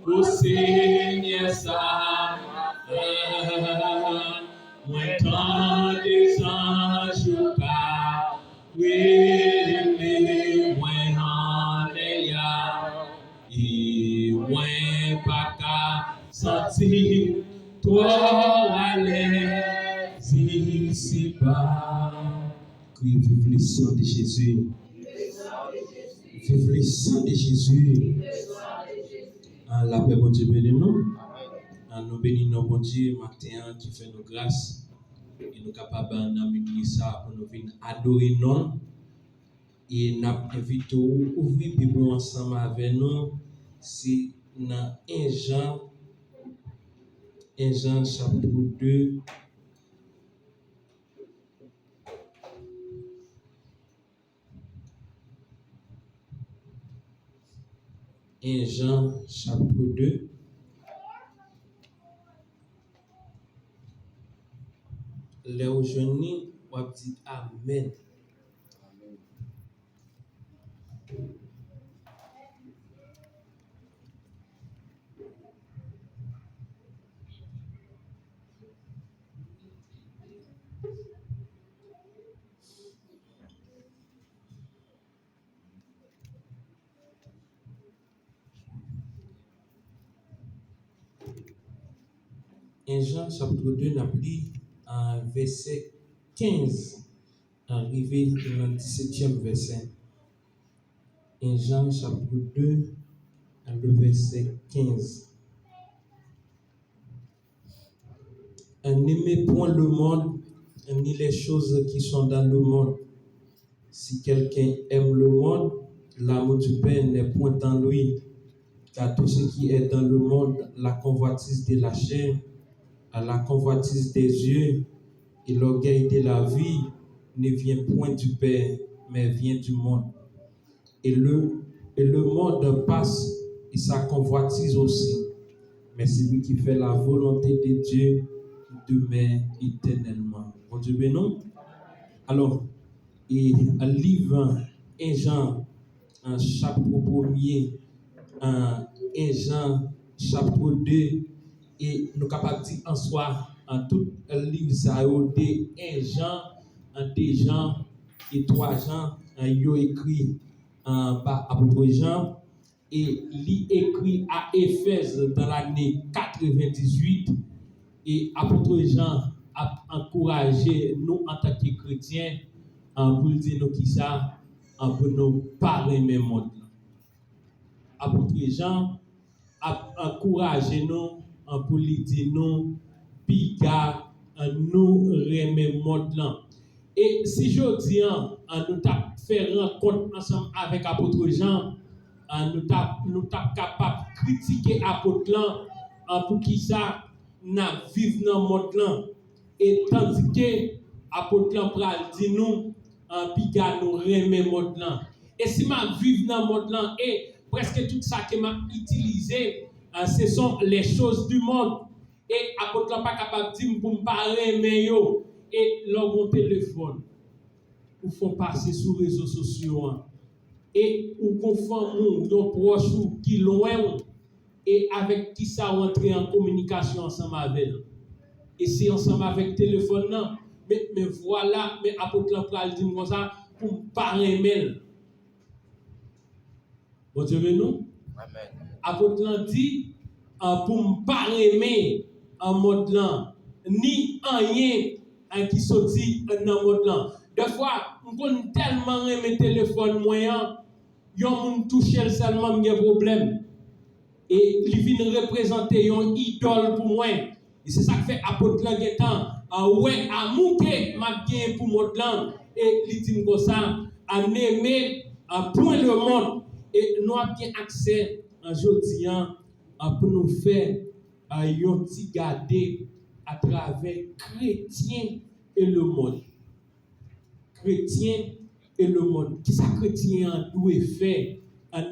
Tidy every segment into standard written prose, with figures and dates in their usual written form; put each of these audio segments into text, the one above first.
O Seigneur sa moi tant des anges pas oui moi en et moi pas qu'à sentir toi aller ici-bas. Vive le sang de Jésus. Vive le sang de Jésus. La paix, bon Dieu, bénis nous. Nous bénissons, bon Dieu, matin qui fait nos grâces. Et nous sommes capables d'amener ça pour nous venir adorer nous. Et nous invitons à ouvrir la Bible ensemble avec nous. C'est dans 1 Jean chapitre 2. 1 Jean chapitre 2. Les aujourd'hui, on va dire Amen. 1 Jean chapitre 2, nous avons verset 15, arrivé dans le 17e verset. 1 Jean chapitre 2, le verset 15. N'aimez point le monde, ni les choses qui sont dans le monde. Si quelqu'un aime le monde, l'amour du Père n'est point en lui. Car tout ce qui est dans le monde, la convoitise de la chair, la convoitise des yeux et l'orgueil de la vie, ne vient point du Père, mais vient du monde. Et le monde passe et sa convoitise aussi. Mais celui qui fait la volonté de Dieu demeure éternellement. Bon Dieu béni. Alors, et un livre 1 Jean, un chapitre 1er, 1 Jean chapitre 2, et nous sommes capables de dire en soi, en tout le livre, ça a été 1 Jean, 2 Jean et 3 Jean, il a écrit par apôtre Jean, et il écrit à Éphèse dans l'année 98, et apôtre Jean a encouragé nous en tant que chrétiens pour dire nous qui ça, pour nous parler même monde. Apôtre Jean a encouragé nous pour lui dire nous, piga, nous remet monde là. Et si je dis, nous t'a fait rencontre ensemble avec apôtre Jean, nous t'a capable de critiquer apôtre là pour qui ça n'a vivre dans le monde là. Et tandis que apôtre là pral dit nous, piga nous remet monde là. Et si ma vivre dans le monde là, et presque tout ça que m'a utilisé, ce sont les choses du monde. Et apôtre là pas capable de dire pour me parler mais yo et leur bon téléphone ou font passer sur les réseaux sociaux et ou confond nos proches ou qui loin et avec qui ça entrer en communication ensemble avec eux. Et c'est ensemble avec téléphone là mais voilà mais apôtre là pral dire comme ça pour me parler mail. Bon Dieu nous. Amen. Apôtre là dit pour me parler mail en mode là ni rien qui sorti dans mode là. Des fois on connaît tellement mes téléphones moyen yon moun toucher seulement m'gen problème et il vient représenter yon idole pour moi et c'est ça que fait apôtre là getan ouais amouke m'a gen pour mode là et il dit comme ça à aimer point le monde et nous avons bien accès aujourd'hui pour nous faire yon ti garder à travers chrétien et le monde. Chrétien et le monde. Qui ça chrétien doit faire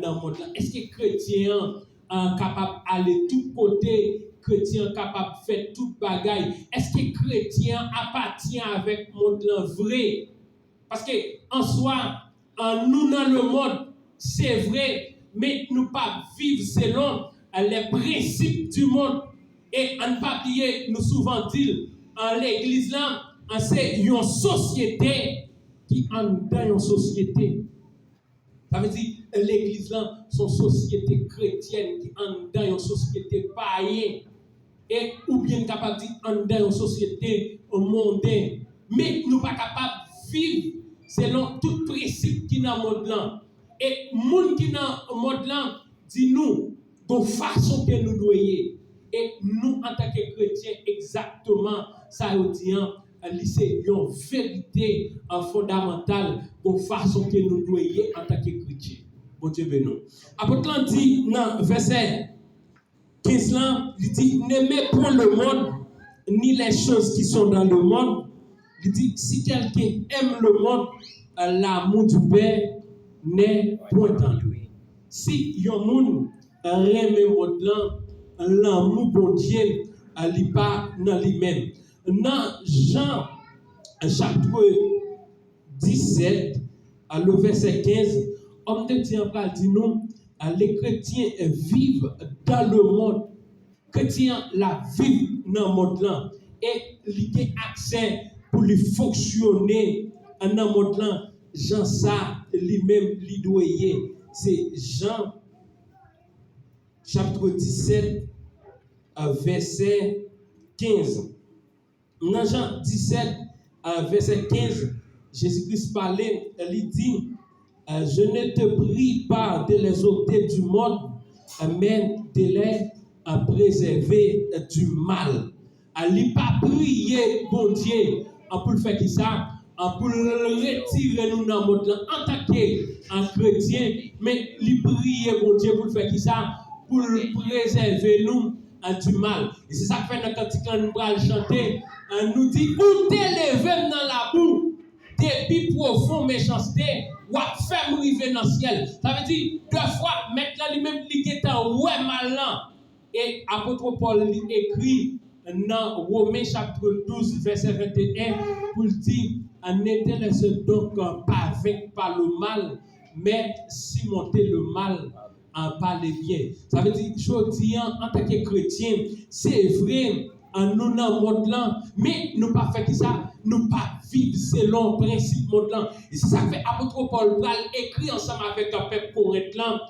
dans le monde là? Est-ce que chrétien est capable d'aller tout côté? Chrétien capable de faire toute bagaille? Est-ce que chrétien appartient avec le monde là vrai? Parce que en soi, nous dans le monde, c'est vrai, mais nous pas vivre selon les principes du monde. Et on ne pas oublier, nous souvent dit, en l'église là, c'est une société qui est dans une société. Ça veut dire l'église là, c'est une société chrétienne qui est dans une société païenne. Et ou bien capable de dire dans une société mondaine. Mais nous ne sommes pas capables de vivre selon tout principe qui est dans le monde là. Et les gens qui sont dans le monde là, dis-nous de façon que nous devons. Et nous, en tant que chrétiens, exactement, ça veut dire c'est une vérité fondamentale de façon que nous devons en tant que chrétiens. Bon Dieu béni. Apôtre dit dans verset 15 là, il dit n'aimez point le monde ni les choses qui sont dans le monde. Il dit si quelqu'un aime le monde, l'amour du Père n'est point en lui. Si yon moun aime le monde là, l'amour bon Dieu n'est pas dans lui-même. Dans Jean chapitre 17, le verset 15, homme de Dieu dit nous, les chrétiens vivent dans le monde. Les chrétiens la vivent dans le monde là. Et ils ont accès pour lui fonctionner dans le monde là. Jean ça, lui-même, lui c'est Jean chapitre 17, verset 15. Dans Jean 17, verset 15, Jésus-Christ parlait, il dit, je ne te prie pas de les ôter du monde, mais de les préserver du mal. Il n'a pas prié, bon Dieu, pour le faire qui ça, pour le retirer nous dans le monde en tant que chrétien, mais il prie, bon Dieu, pour le faire qui ça, pour préserver nous du mal. Et c'est ça que fait quand nous allons chanter, nous dit, ou t'élever dans la boue, depuis profond méchanceté, ou à faire arriver dans le ciel. Ça veut dire, deux fois, maintenant, lui-même, il est en ouais malin. Et apôtre Paul écrit dans Romains chapitre 12, verset 21, pour dire, n'était donc pas vaincu par le mal, mais surmonter le mal en parler bien. Ça veut dire, je dis en tant que chrétien, c'est vrai, nous dans le monde là, mais nous pas fait ça, nous pas vivre selon le principe monde là. Et c'est ça que fait apôtre Paul écrit ensemble avec un peuple corinthien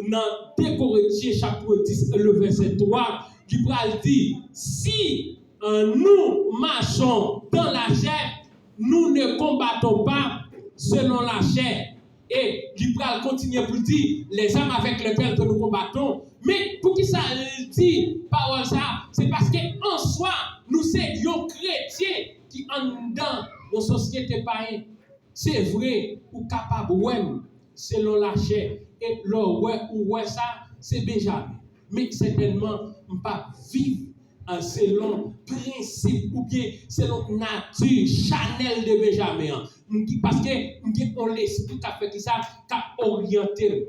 dans 2 Corinthiens chapitre 10, le verset 3, qui dit, si nous marchons dans la chair, nous ne combattons pas selon la chair. Et l'Ibral continue pour dire, les âmes avec lesquelles nous combattons. Mais pour qui ça dit, parole ça, c'est parce qu'en soi, nous sommes chrétiens qui sont dans nos sociétés païennes. C'est vrai, ou capable, ouais, selon la chair. Et le ouais, ça, c'est Benjamin. Mais certainement, on ne peut pas vivre selon principe ou bien selon nature chanel de Benjamin. Parce que on l'esprit qui a fait ça, qui a orienté.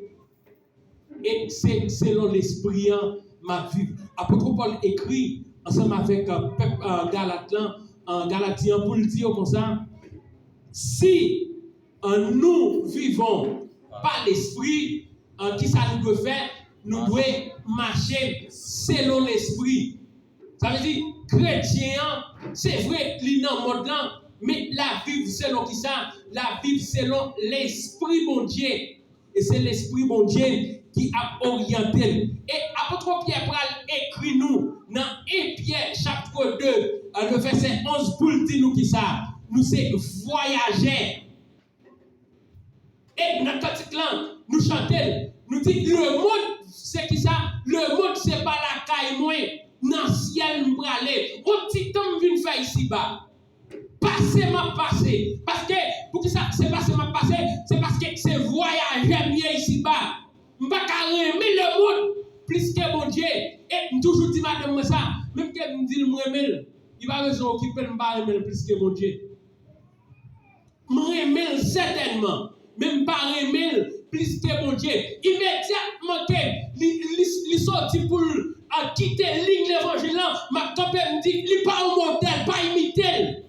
Et c'est selon l'esprit ma vie. Apôtre Paul écrit ensemble avec Galatien pour le dire comme ça, si nous vivons par l'esprit, qui ça nous doit faire? Nous devons marcher selon l'esprit. Ça veut dire, chrétien, c'est vrai, il est dans le monde là, mais la vie selon qui ça? La vie selon l'esprit bon Dieu. Et c'est l'esprit bon Dieu qui a orienté. Et apôtre Pierre pral écrit nous dans 1 Pierre chapitre 2, le verset 11 pour dire nous qui ça? Nous c'est voyageurs. Et dans le cantique là, nous chantons, nous disons, le monde, c'est qui ça? Le monde, c'est pas la caille moins, dans le ciel, nous aller. Au petit temps, vient faire ici bas. Passer ma passé. Parce que, pour que ça, c'est passer ma passé, c'est parce que c'est voyager mieux ici bas. Je ne vais pas aimer le monde plus que mon Dieu. Et toujours dit madame ça, même que je me dis le aimer, il va raison qui peut me pas aimer plus que mon Dieu. M'aimer certainement, même pas aimer plus que mon Dieu. Immédiatement que il sorti pour quitter ligne l'évangile, ma campagne me dit, il pas un modèle, pas imiter.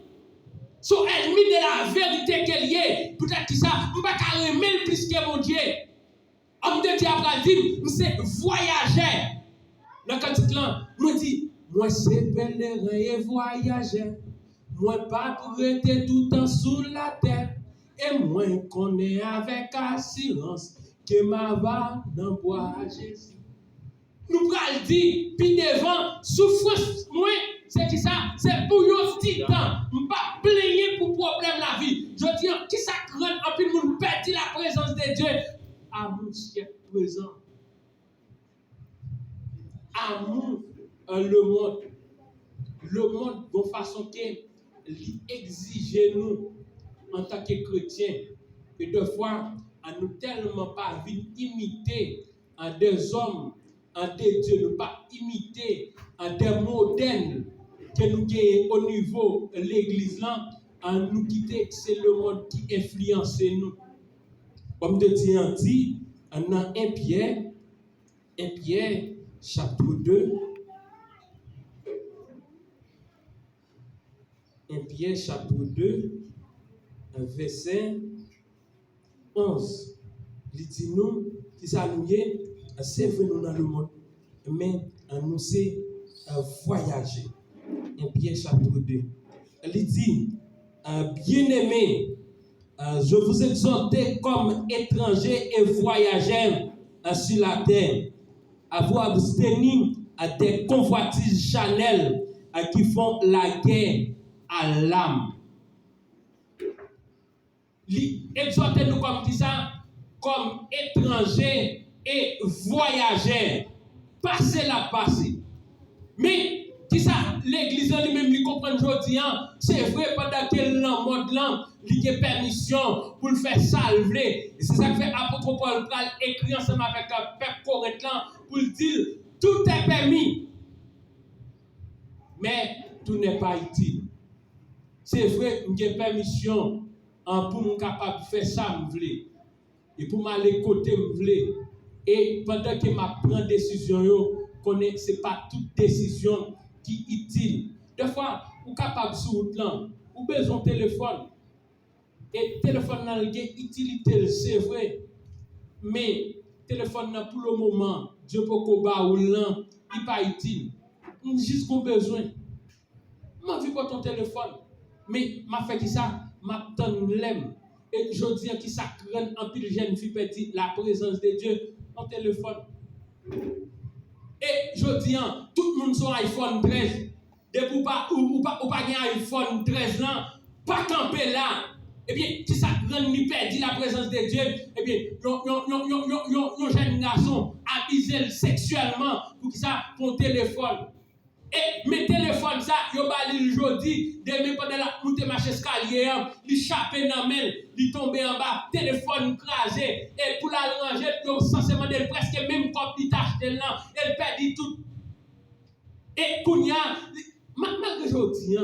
So ennemi de la vérité qu'elle y est, peut-être que ça, je ne vais pas aimer plus que mon Dieu. Homme de Dieu après dit, c'est voyager. là, moi dis, moi c'est pèlerin et voyageur. Moi pas pour rester tout le temps sous la terre. Et moi connais avec assurance que ma va dans bois Jésus. Nous pral dire, puis devant, souffrance, moi, c'est qui ça? C'est pour yon petit temps. Je pas plaigner pour problème la vie. Je dis, qui ça craint, en plus, nous perdons la présence de Dieu. Amour, c'est présent. Amour, le monde, de façon qu'il exige nous, en tant que chrétiens, et deux fois, à nous tellement pas imiter à des hommes, à des dieux, ne pas imiter à des modèles que nous gagnons au niveau de l'église là, à nous quitter, c'est le monde qui influence nous. Comme de dit, on a 1 Pierre, chapitre 2. 1 Pierre, chapitre 2, verset 11. Il dit nous, qui s'allume, c'est venir dans le monde, mais nous c'est voyager. 1 Pierre, chapitre 2. Il dit, bien-aimés, je vous exhorte comme étrangers et voyageurs sur la terre, à vous abstenir des convoitises charnelles qui font la guerre à l'âme. Exhortez-nous comme dit ça, comme étrangers et voyageurs. Passez la passez. Mais qui ça, l'église lui-même lui comprend aujourd'hui, c'est vrai pendant qu'elle dans le monde là, il a permission pour le faire salver. Et c'est ça que fait apôtre Paul écrit ensemble avec un peuple corinthien pour le dire, tout est permis. Mais tout n'est pas utile. C'est vrai que j'ai permission pour me capable de faire ça, et pour m'aller côté, et pendant que je prends décision, ce n'est pas toute décision qui est utile. Des fois, vous êtes capable sur le plan, vous avez besoin de téléphone. Et le téléphone a une utilité, c'est vrai. Mais le téléphone, pour le moment, Dieu peut pas ou là, il n'est pas utile. Nous juste qu'on besoin. Je ne pas ton téléphone. Mais je fais ça, je t'en l'aime. Et je dis que ça craint un peu de jeune fille petit la présence de Dieu en téléphone. Et je dis, tout le monde sur iPhone 13. Depuis ou pas un iPhone 13 là, pas camper là. Eh bien, si ça rend ni perdu la présence de Dieu, eh bien, yon jeune garçon abusé sexuellement pour que ça pour téléphone. Et mes téléphones ça, yo bali jodi, demain pendant la monter marche escalier, li chapé dans main, li tomber en bas, téléphone crasé et pour la ranger, yo censément de presque même comme il acheté là, elle perdit tout. Et kounya, malgré jodi,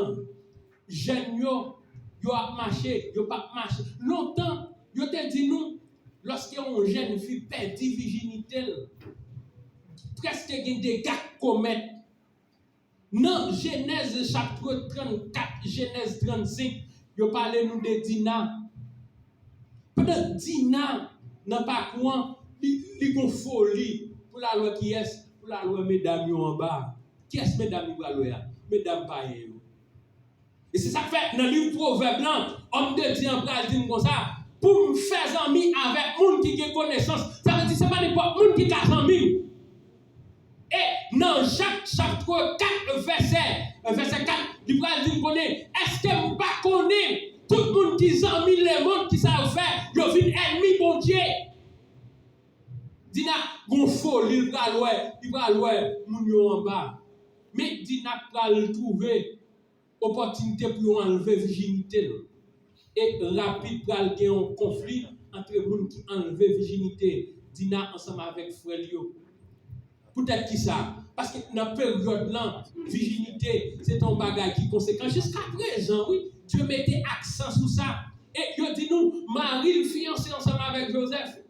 jeune yo a marché, yo pas marché. Longtemps, yo te dit nous lorsque on jeune fille perdit virginité, presque gen des gars commettre. Non, Genèse chapitre 34, Genèse 35, yo parle nous de Dina. Peut-être Dina n'a pas quoi, li gon folie pour la loi qui est, pour la loi mesdames yo en bas. Qui est mesdames yo la loi? Mesdames pas yo. Et c'est ça que fait dans le livre Proverbe là, homme de Dieu en pral dit comme ça, pour me faire ami avec monde qui a connaissance. Ça veut dire c'est pas n'importe monde qui a ami. Et dans Jacques chapitre 4, verset 4, il va dire est-ce que je ne connais pas tout le monde qui a mis le monde qui savent faire, ils ont vu ennemi bon Dieu. Dina, gon folie, il va louer, moun yo en bas. Mais Dina va trouver opportunité pour enlever virginité. Et rapide pour aller un conflit entre les gens qui enlèvent virginité. Dina ensemble avec frère Lio. Peut-être qui ça? Parce que dans la période là, virginité, c'est un bagage qui est conséquent. Jusqu'à présent, oui, Dieu mettait accent sur ça. Et il dit nous, Marie, fiancée ensemble avec Joseph.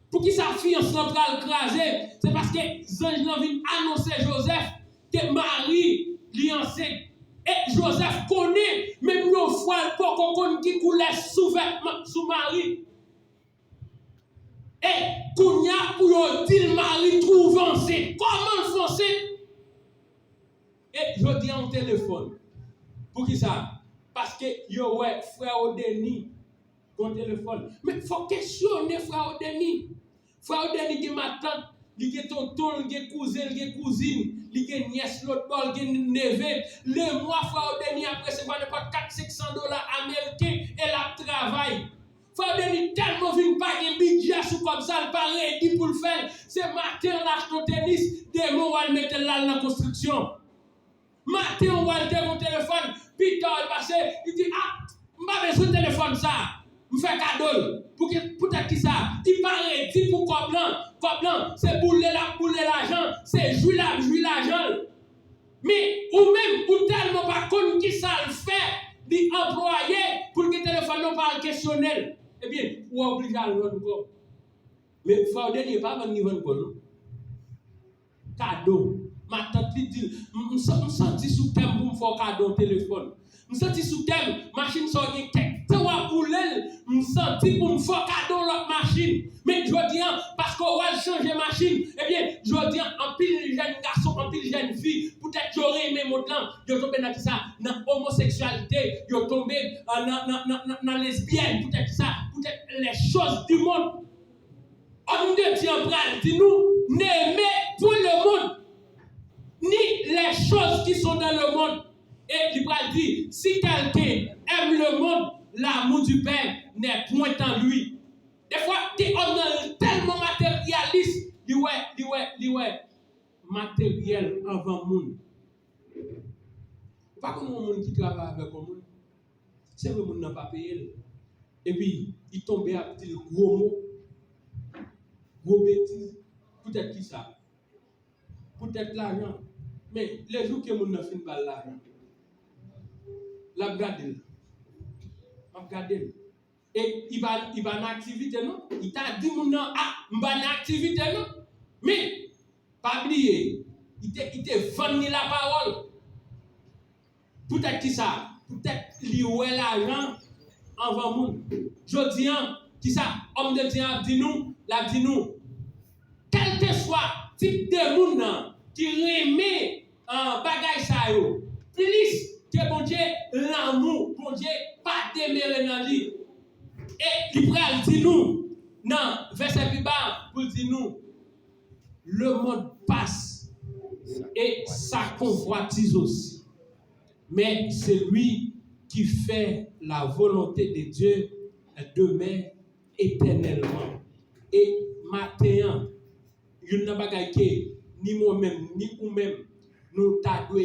Pour qui sa fiancée va le craser? C'est parce que les anges viennent annoncer Joseph que Marie lui enceinte. Et Joseph connaît, même nos fois, pour qu'on connaisse qui coulait sous Marie. Et Kounia pour dire Marie trouve enceinte. Comment foncer? Et je dis en téléphone. Pour qui ça? Parce que yo ouais, frère Odeni, ton téléphone. Mais il faut questionner frère Odeni. Frère Odeni qui m'attend, il y a tonton, il y a cousin, il y a cousine, il y a nièce, l'autre bol, il y a neveu. Le mois frère Odeni après c'est pas $400-500 américains et la travail. Frère Odeni tellement vient pas un budget sous comme ça, le pareil dit pour le faire. C'est matin lâche ton tennis, des mots on mettre là dans la construction. Matin on va le mon téléphone. Peter est passé, il dit ah, m'a besoin de téléphone ça, me fait cadeau pour peut-être qui ça, il paraît dit pour quoi blanc, c'est bouler l'argent, c'est jouer l'argent. Mais ou même ou tellement pas connu qui ça le fait, dit employé pour que le téléphone non pas questionnel. Eh bien, ou obligé à le vendre. Mais faut dernier pas vendre vendre cadeau. Ma tante lui dit, me senti sous thème pour me faire cadeau au téléphone. Me senti sous thème, machine sort une tête. Tu vois pour elle, me senti pour me faire cadeau l'autre machine. Mais je dis parce qu'on va changer machine. Eh bien, je dis en pile jeune garçon, en pile jeune fille, peut-être j'aurais aimé mon temps, je tombé dans ça, dans l'homosexualité, je tombé dans lesbienne, peut-être ça, peut-être les choses du monde. Homme de Dieu en pral, dis-nous, n'aimez pour le monde, ni les choses qui sont dans le monde. Et il va dire, si quelqu'un aime le monde, l'amour du Père n'est point en lui. Des fois, tu es tellement matérialiste, dis ouais, matériel avant le monde. Pas comme le monde qui travaille avec le monde, c'est le monde n'a pas payé. Et puis, il tombe à petit gros mot. Gros bêtises, peut-être qui ça, peut-être l'argent, mais les jours que mon n'a fait pas l'argent, la garde, et il va en activité non, il t'a dit mon non, ah, il va en activité non, mais pas oublier, il te vendu la parole, peut-être qui ça, peut-être lui ouais l'argent avant monde, je dis qui ça, homme de Dieu dit nous, quel que soit type de monde qui remet un bagage ça yo, plus que bon Dieu l'amour, bon Dieu pas démêler dans lui. Et il pral dit nous non, verset plus bas pour dire nous le monde passe et sa convoitise aussi. Mais c'est lui qui fait la volonté de Dieu demeure éternellement. Et maintenant il n'y a pas que ni moi-même, ni vous-même, nous devons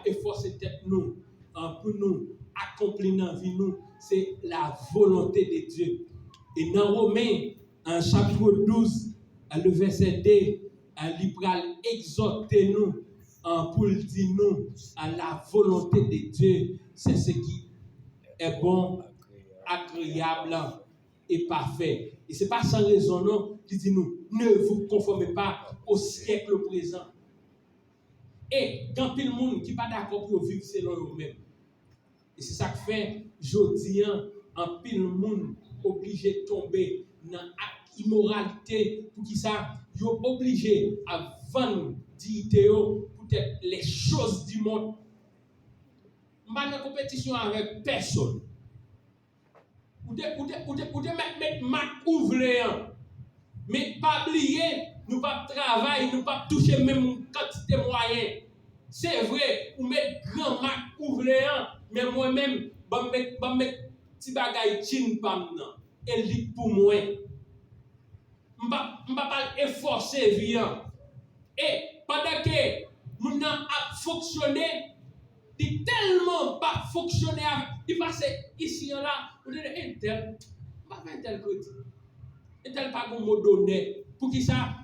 efforcer tête nous pour nous accomplir dans la vie nous. C'est la volonté de Dieu. Et dans Romains, en chapitre 12, le verset 2, il va exhorter nous pour dire nous à la volonté de Dieu. C'est ce qui est bon, agréable et parfait. Et ce n'est pas sans raison, non, qui dit nous, ne vous conformez pas au siècle présent. Et quand il y a des gens qui ne sont pas d'accord pour vivre selon eux-mêmes. Et c'est ça que fait, je dis, en pile de monde obligé de tomber dans l'immoralité, pour qui ça, ils sont obligés à vendre peut-être les choses du monde. Je ne suis pas en compétition avec personne. Ou de mettre Mac ouvert. Mais pas oublier, nous pas travailler, nous pas toucher même quantité de moyens. C'est vrai, ou mettre grand Mac ouvert, mais moi-même, je mettre petit bagay chin pam nan. Et lit pour moi. Je ne pas efforcer vient. Et pendant que nous a fonctionné, il tellement pas fonctionné, il passe ici et là, on dit un tel, pas un tel côté. Un tel pas un mot donné. Pour qui ça,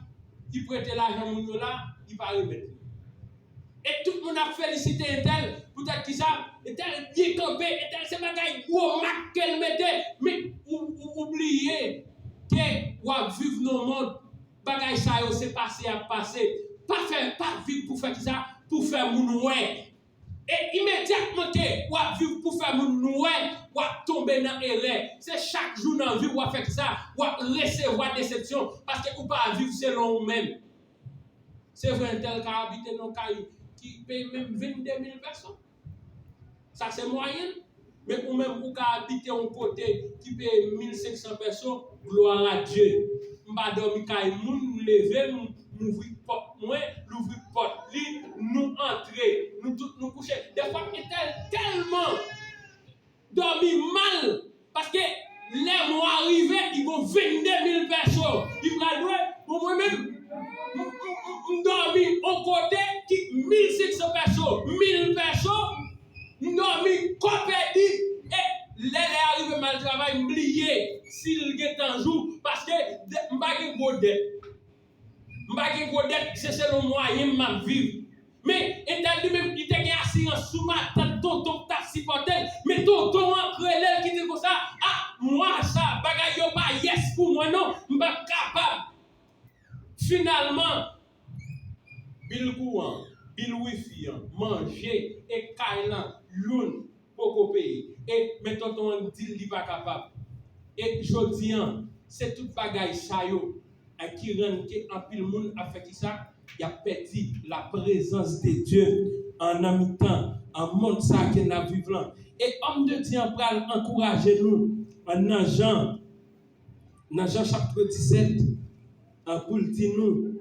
il prête l'argent à là, il va remettre. Et tout le monde a félicité un tel, peut-être qui ça, un tel bien campé, un tel c'est bagay gros mac qu'elle mettait, mais oubliez que ou vivre dans le monde, bagay ça c'est passé à passer. Pas vivre pour faire ça, pour faire mon ouais. Et immédiatement que ou vivre pour faire mon ouais, ou tomber dans l'erreur. C'est chaque jour dans la vie ou faire ça, ou recevoir déception parce que ou pas vivre selon vous-même. C'est vrai tel qui habite dans caille qui paye même 22 000 personnes. Ça, c'est moyen. Mais pour même pour habiter un côté qui paye 1500 personnes, gloire à Dieu. Je ne dormir pas, je lever, m'ouvrir porte, l'ouvrir porte, nous entrer, nous tous nous coucher. Des fois, il est tellement dormi mal parce que les mois arrivés, ils vont 22 000 personnes. Ils vont pour moi-même, dormi au côté qui 1600 personnes, 1000 personnes, dormi compétit et les arrivés mal travail, oublié s'il est un jour parce que je ne pas godette, c'est selon moyen de vivre. Mais étant lui-même, il était assurance sous ma tête, tonton t'a supporté, mais tonton entre elle qui dit comme ça, ah, moi ça, bagay yo pas yes pour moi non, je pas capable. Finalement, bil courant, bil wifi, manger et kailan, l'une pour payer. Et mais tonton dit il pas capable. Et jodi c'est tout bagay ça yo qui rend que en pile monde a fait ça. Il a perdu la présence de Dieu en habitant en monde ça que nous vivons. Et homme de Dieu pral encourager nous dans Jean chapitre 17 pour dire nous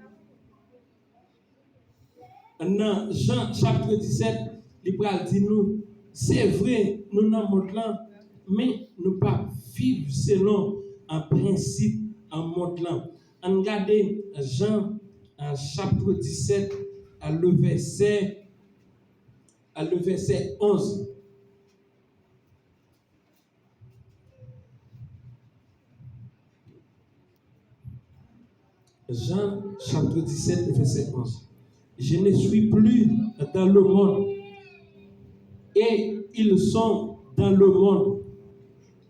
dans Jean chapitre 17 il pral dire nous c'est vrai nous dans monde là mais nous pas vivre selon un principe en monde là. On regarde Jean chapitre 17 le verset 11. Jean chapitre 17 verset 11. Je ne suis plus dans le monde et ils sont dans le monde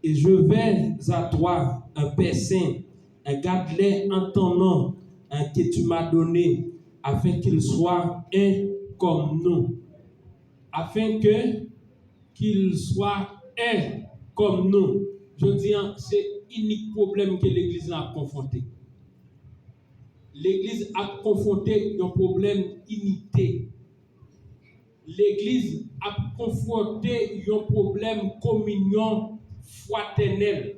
et je vais à toi, un Père Saint, garde-les en ton nom que tu m'as donné, afin qu'ils soient un comme nous. Afin qu'ils soient un comme nous. Je dis, c'est l'unique problème que l'Église a confronté. L'Église a confronté un problème d'unité. L'Église a confronté un problème communion fraternelle.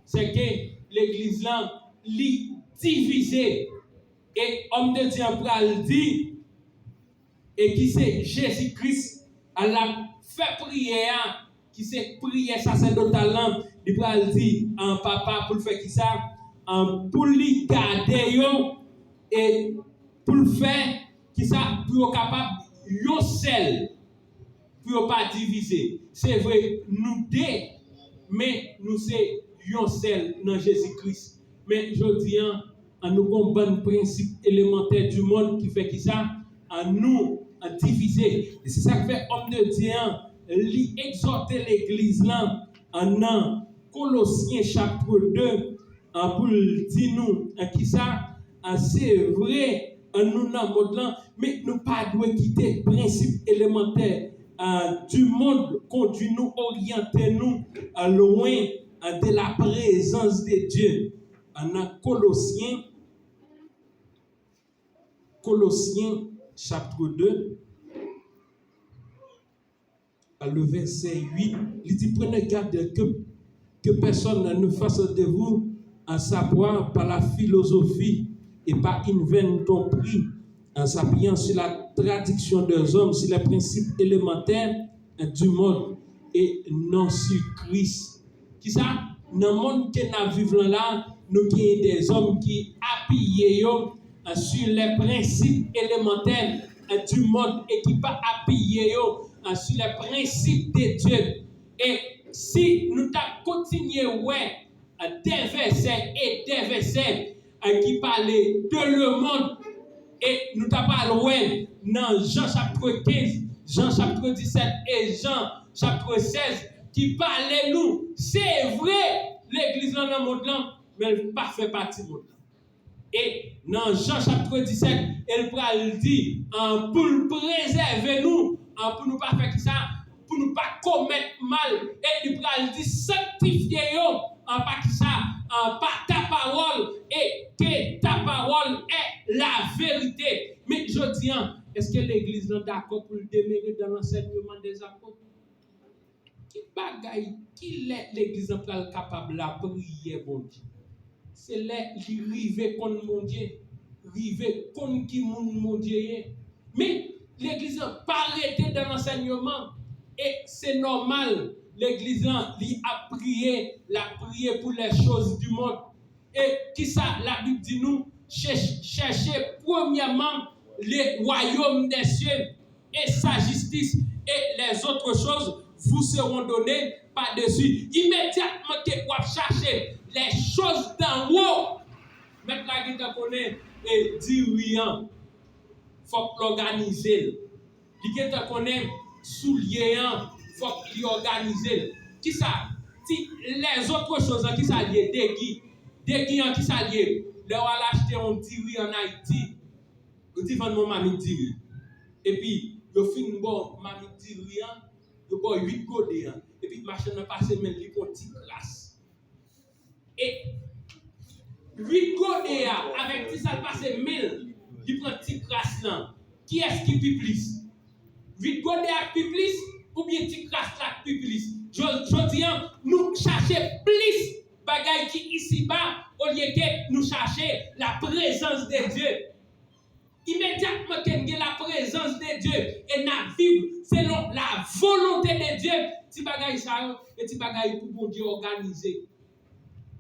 C'est que l'Église là, divisée. Et homme de Dieu pral dit, et qui c'est Jésus-Christ, elle a fait prière, qui c'est prière sacerdotale, il pral dit, en papa, pour le faire qui ça, pour lui garder yo, et pour le faire qui ça, pour être capable, yo seul, pour pas diviser. C'est vrai, nous deux, mais nous c'est yo seul dans Jésus-Christ. Mais je dis, en nous avons un bon principe élémentaire du monde qui fait qui ça, en nous, en diviser. Et c'est ça que fait homme de Dieu, lui exhorter l'église là, en Colossiens chapitre 2, pour dire nous, qui ça, c'est vrai, nous dans le monde là, mais nous pas devons quitter le principe élémentaire du monde, conduit nous, orienter nous loin de la présence de Dieu. En Colossiens chapitre 2, le verset 8, il dit prenez garde que personne ne fasse de vous en savoir par la philosophie et par une vaine tromperie, en s'appuyant sur la traduction des hommes, sur les principes élémentaires du monde et non sur Christ. Qui ça? Dans le monde que nous vivons là, nous avons des hommes qui appuient sur les principes élémentaires du monde et qui pas appuyer sur les principes de Dieu. Et si nous continuons des versets et des versets qui parlent de le monde et nous parlons dans Jean chapitre 15, Jean chapitre 17 et Jean chapitre 16 qui parlent nous, c'est vrai l'église dans le monde là, mais elle ne fait pas partie du monde. Et dans Jean chapitre 17, elle dit pour préserver nous, pour nous pas faire ça, pour nous pas commettre mal. Et il dit sanctifiez-vous en pas ça, par ta parole, et que ta parole est la vérité. Mais je dis, Est-ce que l'Église est d'accord pour le demeurer dans l'enseignement des apôtres? Qui bagaille, qui l'Église est capable de prier, bon Dieu? C'est là qui rive contre mon Dieu, rive contre qui mon Dieu. Mais l'Église n'a pas arrêté dans l'enseignement. Et c'est normal, l'Église a prié pour les choses du monde. Et qui ça, la Bible dit nous, cherchez premièrement le royaume des cieux et sa justice, et les autres choses vous seront données par-dessus. Immédiatement que vous cherchez les choses d'en haut, maintenant que vous connaissez et dire oui, il faut l'organiser. Il connaît soulier, il faut l'organiser. Qui ça? Les autres choses qui ça lié, des qui ça lié. Là on va acheter un diri en Haïti. On dit vendre mon mamie diri. Et puis yo fin bon mamie diri, yo bon 8 godé. Et puis machin n'a passé même li pour petite classe. Et 8 godé avec qui ça passe 1000, il prend petite classe là. Qui est-ce qui publie? 8 godé à publie ou bien petite classe là publie? Je dis nous chercher plus bagaille qui ici bas au lieu que nous chercher la présence de Dieu. Immédiatement qu'il y a la présence de Dieu et nous vivre selon la volonté de Dieu, ti bagaille ça et ti bagaille pour bon Dieu organisé.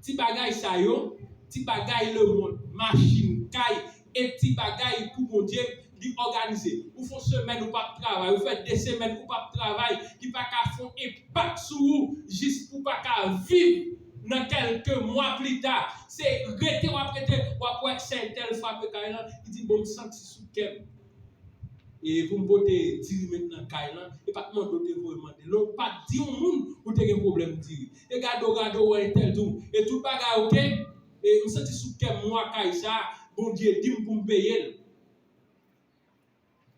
Ti bagaille ça yo, ti bagaille le monde, machine, caille et ti bagaille pour bon Dieu li organiser. Ou font semaine ou pas travail, ou fait des semaines ou pas travail, qui pas qu'à font impact sur vous juste pour pas qu'à vivre dans quelques mois plus tard. C'est rete ou après c'est tel frappe Kailan, il dit bon senti sous kem. Et pour me boter dire maintenant Kailan, et pas demander vous demander. Non pas dire au monde ou te un problème dire. Et gado ouais tel tout et tout bagarre OK et me senti sous kem moi Kaisa, bon Dieu dit pour me payer.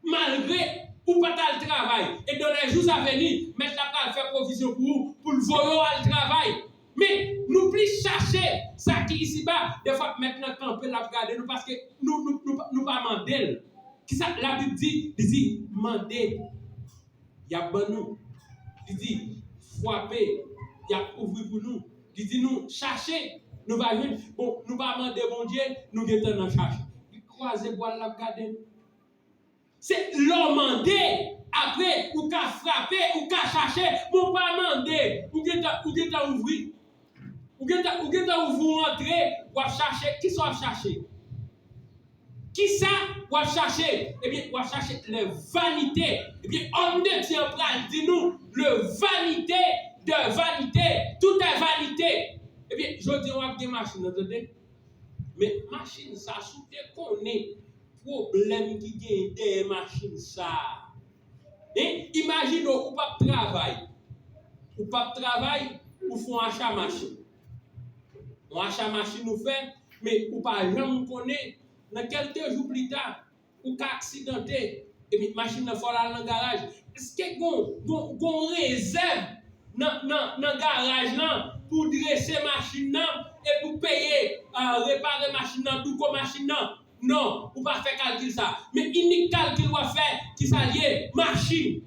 Malgré ou pas le travail et dans les jours à venir mettre la faire provision pour le voler au travail. Mais nous plus chercher ça qui ici bas des fois maintenant camper la regarder nous parce que nous pas mandel. Qui ça la Bible dit mandé. Il y a bon nous. Il dit frapper, il y a ouvrir pour nous. Il dit nous chercher, nous va venir bon nous pas demander bon Dieu, nous gettons dans chercher. Il croiser boire la regarder. C'est l'homme mandé. Après, ou qu'à frapper, ou qu'à chercher, ou pas mandé, ou qu'à ouvrir. Ou qu'à ouvrir, entrer, ou à chercher. Qui sont à chercher? Qui ça, ou à chercher? Eh bien, ou à chercher les vanités. Eh bien, homme de Dieu, dis-nous, le vanité de vanité. Tout est vanité. Eh bien, je dis, on a des machines, entendez? Mais machine, ça, sous te connaît. Problème qui gagne des machines ça. Et imagine ou pas travail. Ou pas travail ou font achat machine. On achat machine nous fait mais ou pas jamais connaît dans quelques jours plus tard ou qu'a accidenté et puis machine ne faut là dans garage. Est-ce que gon réserve dans garage là pour dresser machine là et pour payer réparer machine là tout comme machine là? Non, ou pas faire calcul ça. Mais unique calcul va faire qui s'allie machine.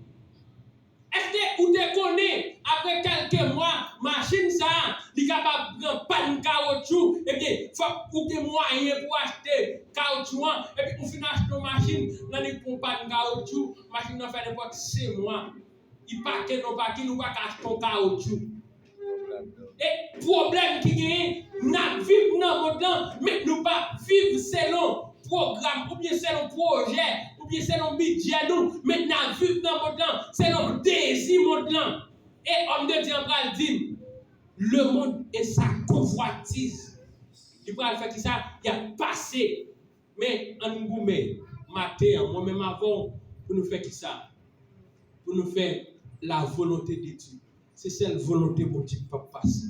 Est-ce que vous te connaissez après quelques mois, machine ça, il est capable de prendre panne caoutchouc, et bien, il faut que vous ayez moyen pour acheter caoutchouc, et puis vous finissez acheter une machine, là, il prend panne caoutchouc, machine n'a fait n'importe 6 mois. Il paque non paque, nous pas acheter un caoutchouc. Et problème qui gagne, nous vivons dans le monde, mais nous pas vivre selon programme, ou bien selon projet, ou bien selon budget, nous, mais nous vivons dans le monde, selon désir monde. Et homme de Dieu va dire, le monde est sa convoitise. Il va faire qui ça, il a passé. Mais en nous matin, moi-même avant, pour nous faire qui ça? Pour nous faire la volonté de Dieu. C'est cette volonté mon Dieu pas passer.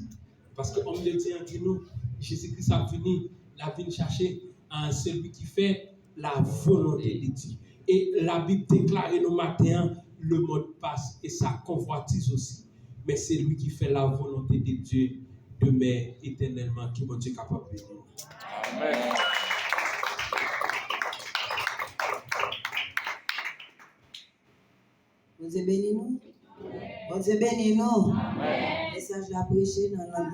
Parce que homme de Dieu dit nous, Jésus-Christ a venu, la vie chercher à celui qui fait la volonté de Dieu. Et la Bible déclare nos matins, le monde passe et ça convoitise aussi. Mais c'est lui qui fait la volonté de Dieu demeure éternellement, qui mon Dieu capable de nous. Amen. Bon Dieu bénis nous. Bon Dieu bénis nous. Message la prêché dans la langue